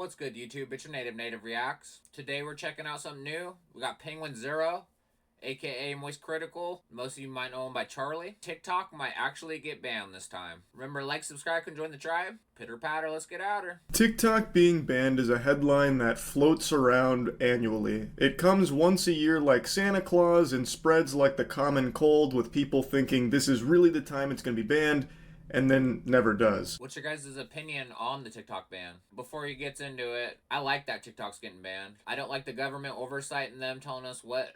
What's good, YouTube? It's your Native Reacts. Today we're checking out something new. We got Penguin Zero, aka Moist Critical. Most of you might know him by Charlie. TikTok might actually get banned this time. Remember, like, subscribe, and join the tribe. Pitter patter, let's get at her. TikTok being banned is a headline that floats around annually. It comes once a year like Santa Claus and spreads like the common cold, with people thinking this is really the time it's going to be banned, and then never does. What's your guys' opinion on the TikTok ban? Before he gets into it, I like that TikTok's getting banned. I don't like the government oversight and them telling us what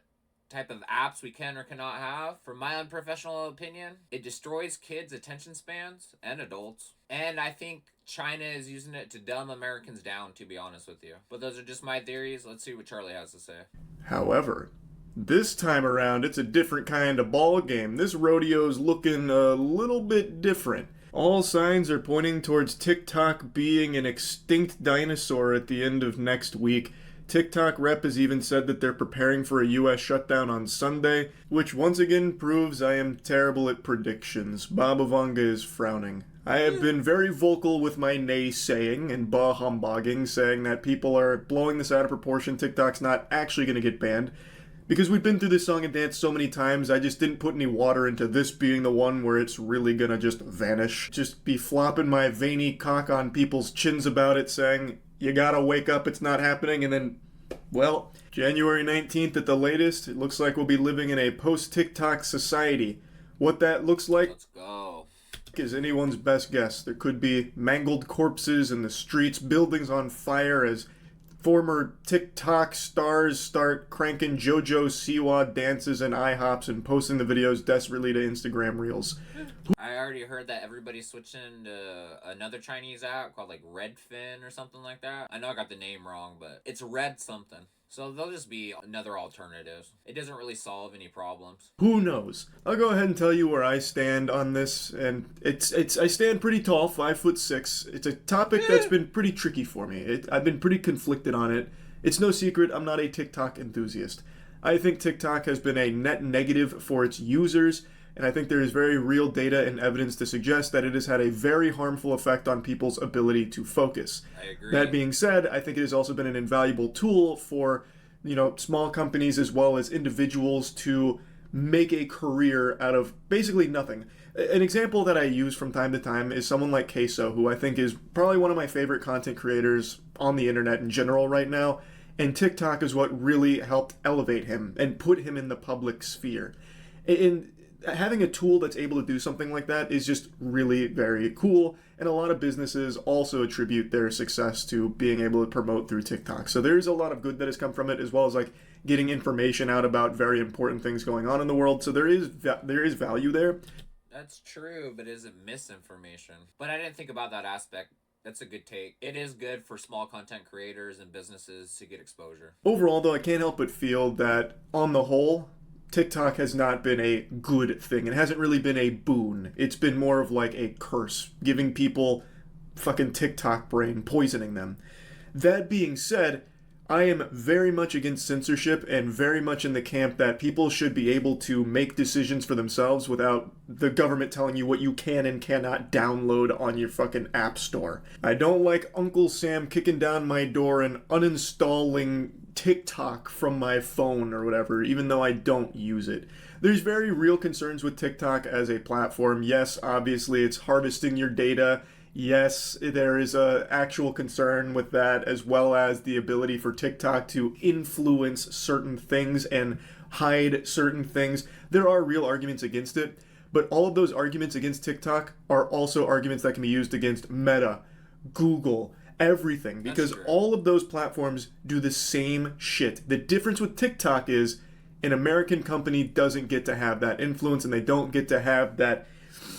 type of apps we can or cannot have. From my unprofessional opinion, it destroys kids' attention spans and adults. And I think China is using it to dumb Americans down, to be honest with you. But those are just my theories. Let's see what Charlie has to say. However, this time around, it's a different kind of ball game. This rodeo's looking a little bit different. All signs are pointing towards TikTok being an extinct dinosaur at the end of next week. TikTok rep has even said that they're preparing for a US shutdown on Sunday, which once again proves I am terrible at predictions. Baba Vanga is frowning. I have been very vocal with my naysaying and bah humbugging, saying that people are blowing this out of proportion. TikTok's not actually going to get banned. Because we've been through this song and dance so many times, I just didn't put any water into this being the one where it's really gonna just vanish. Just be flopping my veiny cock on people's chins about it, saying, you gotta wake up, it's not happening, and then, well, January 19th at the latest, it looks like we'll be living in a post-TikTok society. What that looks like, Let's go, is anyone's best guess. There could be mangled corpses in the streets, buildings on fire as former TikTok stars start cranking JoJo Siwa dances and IHOPs and posting the videos desperately to Instagram Reels. I already heard that everybody's switching to another Chinese app called like Redfin or something like that. I know I got the name wrong, but it's Red something. So they'll just be another alternative. It doesn't really solve any problems. Who knows? I'll go ahead and tell you where I stand on this, and I stand pretty tall, 5'6". It's a topic that's been pretty tricky for me. I've been pretty conflicted on it. It's no secret I'm not a TikTok enthusiast. I think TikTok has been a net negative for its users, and I think there is very real data and evidence to suggest that it has had a very harmful effect on people's ability to focus. I agree. That being said, I think it has also been an invaluable tool for, small companies as well as individuals to make a career out of basically nothing. An example that I use from time to time is someone like Queso, who I think is probably one of my favorite content creators on the internet in general right now, and TikTok is what really helped elevate him and put him in the public sphere. And having a tool that's able to do something like that is just really very cool, and a lot of businesses also attribute their success to being able to promote through TikTok. So there's a lot of good that has come from it, as well as like getting information out about very important things going on in the world. So there is value there. That's true, but is it misinformation? But I didn't think about that aspect. That's a good take. It is good for small content creators and businesses to get exposure. Overall, though, I can't help but feel that on the whole, TikTok has not been a good thing. It hasn't really been a boon. It's been more of like a curse, giving people fucking TikTok brain, poisoning them. That being said, I am very much against censorship and very much in the camp that people should be able to make decisions for themselves without the government telling you what you can and cannot download on your fucking app store. I don't like Uncle Sam kicking down my door and uninstalling TikTok from my phone or whatever, even though I don't use it. There's very real concerns with TikTok as a platform. Yes, obviously it's harvesting your data. Yes, there is a actual concern with that, as well as the ability for TikTok to influence certain things and hide certain things. There are real arguments against it, but all of those arguments against TikTok are also arguments that can be used against Meta, Google, everything, because all of those platforms do the same shit. The difference with TikTok is an American company doesn't get to have that influence, and they don't get to have that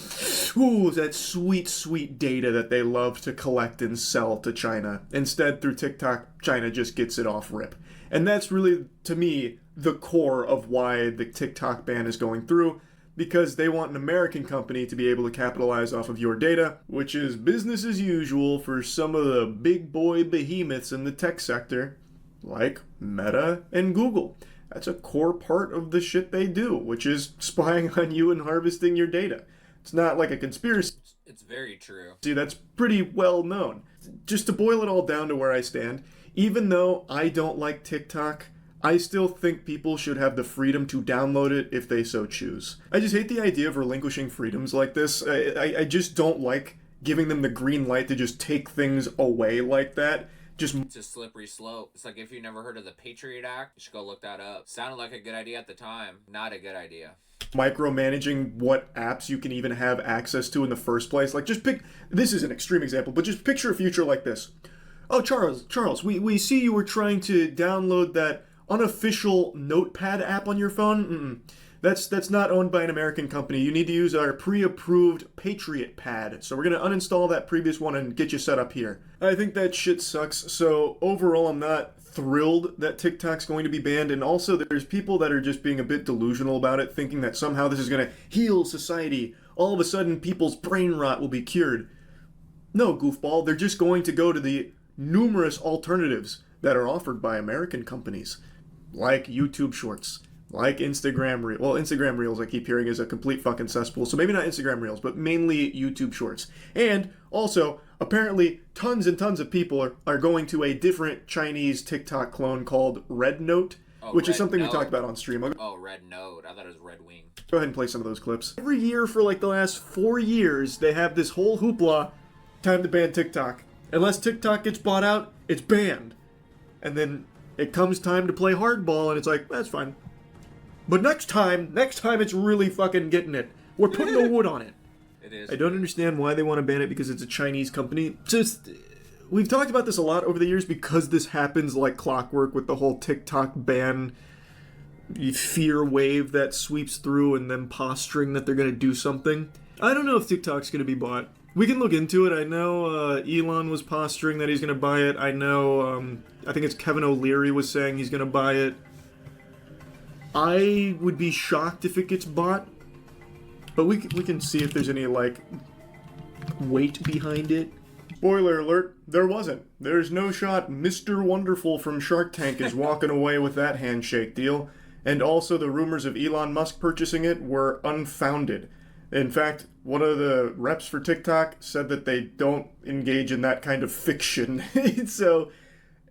sweet, sweet data that they love to collect and sell to China. Instead, through TikTok, China just gets it off rip. And that's really, to me, the core of why the TikTok ban is going through, because they want an American company to be able to capitalize off of your data, which is business as usual for some of the big boy behemoths in the tech sector, like Meta and Google. That's a core part of the shit they do, which is spying on you and harvesting your data. It's not like a conspiracy. It's very true. That's pretty well known. Just to boil it all down to where I stand, even though I don't like TikTok, I still think people should have the freedom to download it if they so choose. I just hate the idea of relinquishing freedoms like this. I just don't like giving them the green light to just take things away like that. It's a slippery slope. It's like if you never heard of the Patriot Act, you should go look that up. Sounded like a good idea at the time. Not a good idea. Micromanaging what apps you can even have access to in the first place. Like, just pick, this is an extreme example, but just picture a future like this. Oh, Charles, we see you were trying to download that unofficial notepad app on your phone. That's not owned by an American company. You need to use our pre-approved Patriot Pad. So we're going to uninstall that previous one and get you set up here. I think that shit sucks. So overall, I'm not thrilled that TikTok's going to be banned. And also, there's people that are just being a bit delusional about it, thinking that somehow this is going to heal society. All of a sudden, people's brain rot will be cured. No, goofball. They're just going to go to the numerous alternatives that are offered by American companies, like YouTube Shorts, like Instagram Reels. Well, Instagram Reels I keep hearing is a complete fucking cesspool, so maybe not Instagram Reels, but mainly YouTube Shorts. And also, apparently, tons and tons of people are going to a different Chinese TikTok clone called Red Note, which is something we talked about on stream. Oh, Red Note. I thought it was Red Wing. Go ahead and play some of those clips. Every year for like the last 4 years, they have this whole hoopla, time to ban TikTok. Unless TikTok gets bought out, it's banned. And then it comes time to play hardball, and it's like, that's fine. But next time it's really fucking getting it. We're putting the wood on it. It is. I don't understand why they want to ban it because it's a Chinese company. Just, we've talked about this a lot over the years because this happens like clockwork with the whole TikTok ban fear wave that sweeps through and them posturing that they're going to do something. I don't know if TikTok's going to be bought. We can look into it. I know Elon was posturing that he's going to buy it. I know, I think it's Kevin O'Leary was saying he's going to buy it. I would be shocked if it gets bought. But we can see if there's any, like, weight behind it. Spoiler alert, there wasn't. There's no shot Mr. Wonderful from Shark Tank is walking away with that handshake deal. And also the rumors of Elon Musk purchasing it were unfounded. In fact, one of the reps for TikTok said that they don't engage in that kind of fiction. So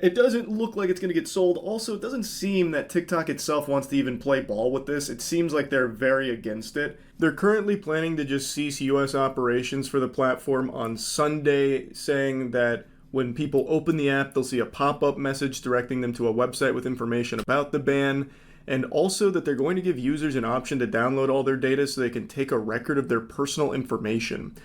it doesn't look like it's going to get sold. Also, it doesn't seem that TikTok itself wants to even play ball with this. It seems like they're very against it. They're currently planning to just cease U.S. operations for the platform on Sunday, saying that when people open the app, they'll see a pop-up message directing them to a website with information about the ban. And also that they're going to give users an option to download all their data so they can take a record of their personal information.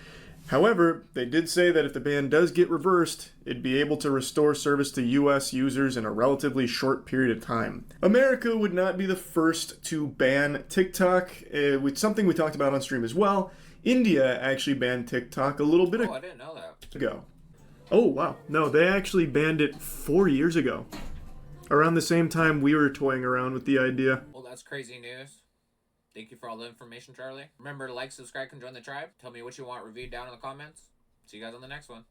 However, they did say that if the ban does get reversed, it'd be able to restore service to US users in a relatively short period of time. America would not be the first to ban TikTok, with something we talked about on stream as well. India actually banned TikTok a little bit I didn't know that. ago. Oh, wow. No, they actually banned it 4 years ago. Around the same time we were toying around with the idea. Well, that's crazy news. Thank you for all the information, Charlie. Remember to like, subscribe, and join the tribe. Tell me what you want reviewed down in the comments. See you guys on the next one.